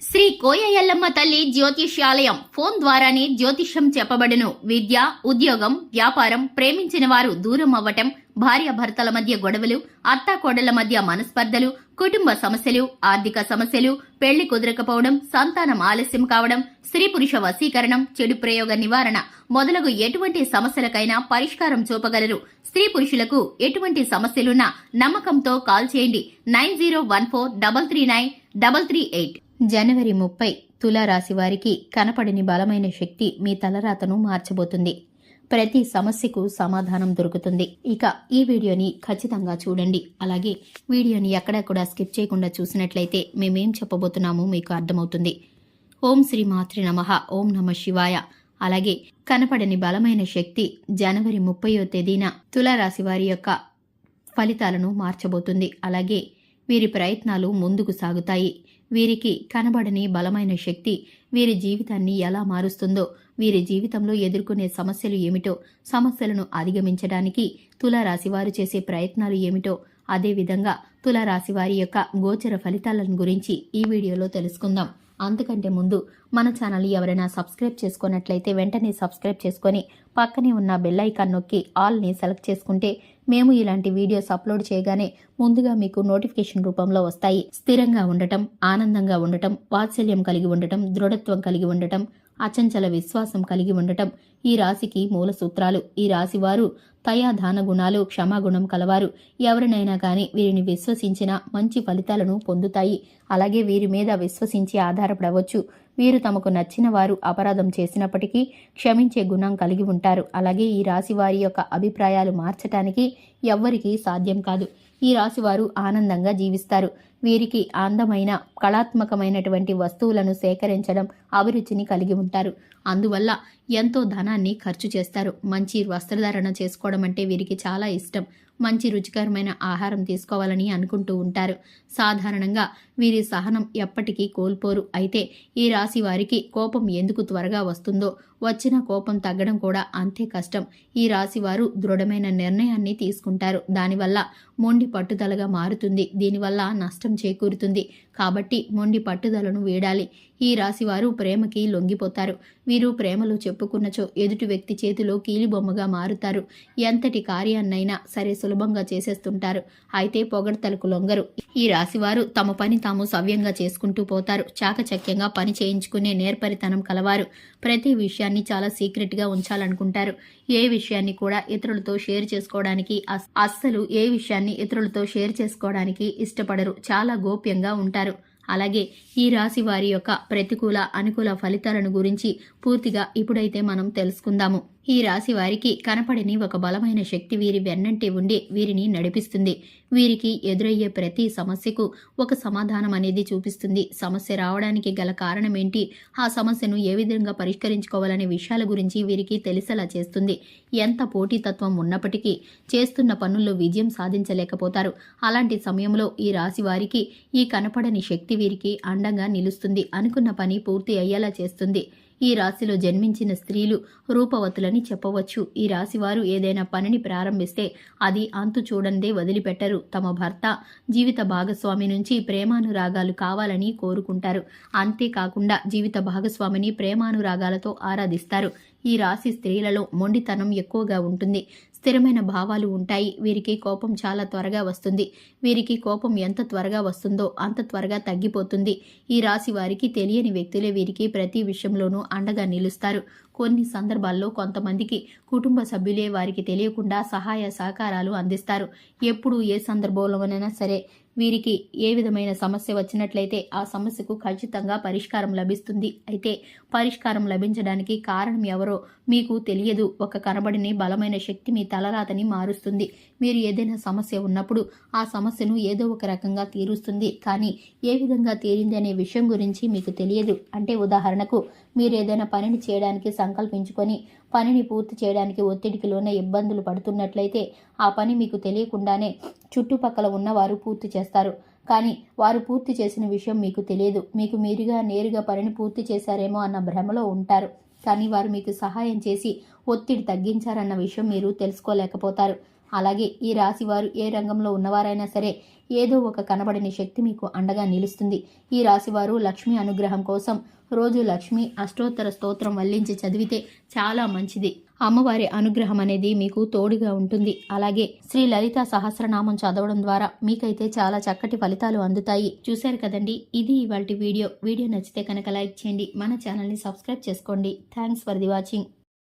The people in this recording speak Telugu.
శ్రీ కోయ ఎల్లమ్మ తల్లి జ్యోతిష్యాలయం ఫోన్ ద్వారానే జ్యోతిష్యం చెప్పబడును. విద్య, ఉద్యోగం, వ్యాపారం, ప్రేమించిన వారు దూరం అవ్వటం, భార్యాభర్తల మధ్య గొడవలు, అత్తాకోడళ్ల మధ్య మనస్పర్ధలు, కుటుంబ సమస్యలు, ఆర్థిక సమస్యలు, పెళ్లి కుదరకపోవడం, సంతానం ఆలస్యం కావడం, స్త్రీ పురుష వశీకరణం, చెడు ప్రయోగ నివారణ మొదలగు ఎటువంటి సమస్యలకైనా పరిష్కారం చూపగలరు. స్త్రీ పురుషులకు ఎటువంటి సమస్యలున్నా నమ్మకంతో కాల్ చేయండి. 9014339338. జనవరి 30 తులారాశి వారికి కనపడని బలమైన శక్తి మీ తలరాతను మార్చబోతుంది. ప్రతి సమస్యకు సమాధానం దొరుకుతుంది. ఇక ఈ వీడియోని ఖచ్చితంగా చూడండి. అలాగే వీడియోని ఎక్కడా కూడా స్కిప్ చేయకుండా చూసినట్లయితే మేమేం చెప్పబోతున్నామో మీకు అర్థమవుతుంది. ఓం శ్రీ మాత్రే నమః. ఓం నమః శివాయ. అలాగే కనపడని బలమైన శక్తి జనవరి 30వ తేదీన తులారాశి వారి యొక్క ఫలితాలను మార్చబోతుంది. అలాగే వీరి ప్రయత్నాలు ముందుకు సాగుతాయి. వీరికి కనబడని బలమైన శక్తి వీరి జీవితాన్ని ఎలా మారుస్తుందో, వీరి జీవితంలో ఎదుర్కొనే సమస్యలు ఏమిటో, సమస్యలను అధిగమించడానికి తులారాశి వారు చేసే ప్రయత్నాలు ఏమిటో, అదేవిధంగా తులారాశి వారి యొక్క గోచర ఫలితాలను గురించి ఈ వీడియోలో తెలుసుకుందాం. అంతకంటే ముందు మన ఛానల్ ఎవరైనా సబ్స్క్రైబ్ చేసుకున్నట్లయితే వెంటనే సబ్స్క్రైబ్ చేసుకొని పక్కనే ఉన్న బెల్ ఐకాన్ నొక్కి ఆల్ని సెలెక్ట్ చేసుకుంటే మేము ఇలాంటి వీడియోస్ అప్లోడ్ చేయగానే ముందుగా మీకు నోటిఫికేషన్ రూపంలో వస్తాయి. స్థిరంగా ఉండటం, ఆనందంగా ఉండటం, వాత్సల్యం కలిగి ఉండటం, దృఢత్వం కలిగి ఉండటం, అచంచల విశ్వాసం కలిగి ఉండటం ఈ రాశికి మూల సూత్రాలు. ఈ రాశి వారు దయాదాన గుణాలు, క్షమాగుణం కలవారు. ఎవరినైనా కానీ వీరిని విశ్వసించిన మంచి ఫలితాలను పొందుతాయి. అలాగే వీరి మీద విశ్వసించి ఆధారపడవచ్చు. వీరు తమకు నచ్చిన వారు అపరాధం చేసినప్పటికీ క్షమించే గుణం కలిగి ఉంటారు. అలాగే ఈ రాశి వారి యొక్క అభిప్రాయాలు మార్చటానికి ఎవ్వరికీ సాధ్యం కాదు. ఈ రాశివారు ఆనందంగా జీవిస్తారు. వీరికి అందమైన కళాత్మకమైనటువంటి వస్తువులను సేకరించడం అభిరుచిని కలిగి ఉంటారు. అందువల్ల ఎంతో ధనాన్ని ఖర్చు చేస్తారు. మంచి వస్త్రధారణ చేసుకోవడం అంటే వీరికి చాలా ఇష్టం. మంచి రుచికరమైన ఆహారం తీసుకోవాలని అనుకుంటూ ఉంటారు. సాధారణంగా వీరి సహనం ఎప్పటికీ కోల్పోరు. అయితే ఈ రాశి వారికి కోపం ఎందుకు త్వరగా వస్తుందో, వచ్చిన కోపం తగ్గడం కూడా అంతే కష్టం. ఈ రాశి వారు దృఢమైన నిర్ణయాన్ని తీసుకుంటారు. దానివల్ల మొండి పట్టుదలగా మారుతుంది. దీనివల్ల నష్టం చేకూరుతుంది. కాబట్టి మొండి పట్టుదలను వీడాలి. ఈ రాశి వారు ప్రేమకి లొంగిపోతారు. వీరు ప్రేమలో చెప్పుకున్నచో ఎదుటి వ్యక్తి చేతిలో కీలిబొమ్మగా మారుతారు. ఎంతటి కార్యాన్నైనా సరే సులభంగా చేసేస్తుంటారు. అయితే పొగడ్తలకు లొంగరు. ఈ రాశివారు తమ పని తాము సవ్యంగా చేసుకుంటూ పోతారు. చాకచక్యంగా పని చేయించుకునే నేర్పరితనం కలవారు. ప్రతి విషయాన్ని చాలా సీక్రెట్గా ఉంచాలనుకుంటారు. ఏ విషయాన్ని కూడా ఇతరులతో షేర్ చేసుకోవడానికి ఇష్టపడరు. చాలా గోప్యంగా ఉంటారు. అలాగే ఈ రాశి వారి యొక్క ప్రతికూల, అనుకూల ఫలితాలను గురించి పూర్తిగా ఇప్పుడైతే మనం తెలుసుకుందాము. ఈ రాశి వారికి కనపడని ఒక బలమైన శక్తి వీరి వెన్నంటి ఉండి వీరిని నడిపిస్తుంది. వీరికి ఎదురయ్యే ప్రతి సమస్యకు ఒక సమాధానం అనేది చూపిస్తుంది. సమస్య రావడానికి గల కారణం ఏంటి, ఆ సమస్యను ఏ విధంగా పరిష్కరించుకోవాలనే విషయాల గురించి వీరికి తెలిసేలా చేస్తుంది. ఎంత పోటీతత్వం ఉన్నప్పటికీ చేస్తున్న పనుల్లో విజయం సాధించలేకపోతారు. అలాంటి సమయంలో ఈ రాశి వారికి ఈ కనపడని శక్తి వీరికి అండంగా నిలుస్తుంది. అనుకున్న పని పూర్తి అయ్యేలా చేస్తుంది. ఈ రాశిలో జన్మించిన స్త్రీలు రూపవతులని చెప్పవచ్చు. ఈ రాశివారు ఏదైనా పనిని ప్రారంభిస్తే అది అంతు చూడందే వదిలిపెట్టరు. తమ భర్త, జీవిత భాగస్వామి నుంచి ప్రేమానురాగాలు కావాలని కోరుకుంటారు. అంతేకాకుండా జీవిత భాగస్వామిని ప్రేమానురాగాలతో ఆరాధిస్తారు. ఈ రాశి స్త్రీలలో మొండితనం ఎక్కువగా ఉంటుంది. స్థిరమైన భావాలు ఉంటాయి. వీరికి కోపం చాలా త్వరగా వస్తుంది. వీరికి కోపం ఎంత త్వరగా వస్తుందో అంత త్వరగా తగ్గిపోతుంది. ఈ రాశి వారికి తెలియని వ్యక్తులే వీరికి ప్రతి విషయంలోనూ అండగా నిలుస్తారు. కొన్ని సందర్భాల్లో కొంతమందికి కుటుంబ సభ్యులే వారికి తెలియకుండా సహాయ సహకారాలు అందిస్తారు. ఎప్పుడు ఏ సందర్భంలోనైనా సరే వీరికి ఏ విధమైన సమస్య వచ్చినట్లయితే ఆ సమస్యకు ఖచ్చితంగా పరిష్కారం లభిస్తుంది. అయితే పరిష్కారం లభించడానికి కారణం ఎవరో మీకు తెలియదు. ఒక కనబడిని బలమైన శక్తి మీ తలరాతని మారుస్తుంది. మీరు ఏదైనా సమస్య ఉన్నప్పుడు ఆ సమస్యను ఏదో ఒక రకంగా తీరుస్తుంది. కానీ ఏ విధంగా తీరింది అనే విషయం గురించి మీకు తెలియదు. అంటే ఉదాహరణకు మీరు ఏదైనా పనిని చేయడానికి సంకల్పించుకొని పనిని పూర్తి చేయడానికి ఒత్తిడికి లోనే ఇబ్బందులు పడుతున్నట్లయితే ఆ పని మీకు తెలియకుండానే చుట్టుపక్కల ఉన్నవారు పూర్తి చేస్తారు. కానీ వారు పూర్తి చేసిన విషయం మీకు తెలియదు. మీకు మీరుగా నేరుగా పనిని పూర్తి చేశారేమో అన్న భ్రమలో ఉంటారు. కానీ వారు మీకు సహాయం చేసి ఒత్తిడి తగ్గించారన్న విషయం మీరు తెలుసుకోలేకపోతారు. అలాగే ఈ రాశి వారు ఏ రంగంలో ఉన్నవారైనా సరే ఏదో ఒక కనబడని శక్తి మీకు అండగా నిలుస్తుంది. ఈ రాశివారు లక్ష్మీ అనుగ్రహం కోసం రోజు లక్ష్మీ అష్టోత్తర స్తోత్రం వల్లించి చదివితే చాలా మంచిది. అమ్మవారి అనుగ్రహం అనేది మీకు తోడుగా ఉంటుంది. అలాగే శ్రీ లలిత సహస్రనామం చదవడం ద్వారా మీకైతే చాలా చక్కటి ఫలితాలు అందుతాయి. చూశారు కదండి, ఇది ఇవాల్టి వీడియో. వీడియో నచ్చితే కనుక లైక్ చేయండి, మన ఛానల్ని సబ్స్క్రైబ్ చేసుకోండి. Thanks for the watching.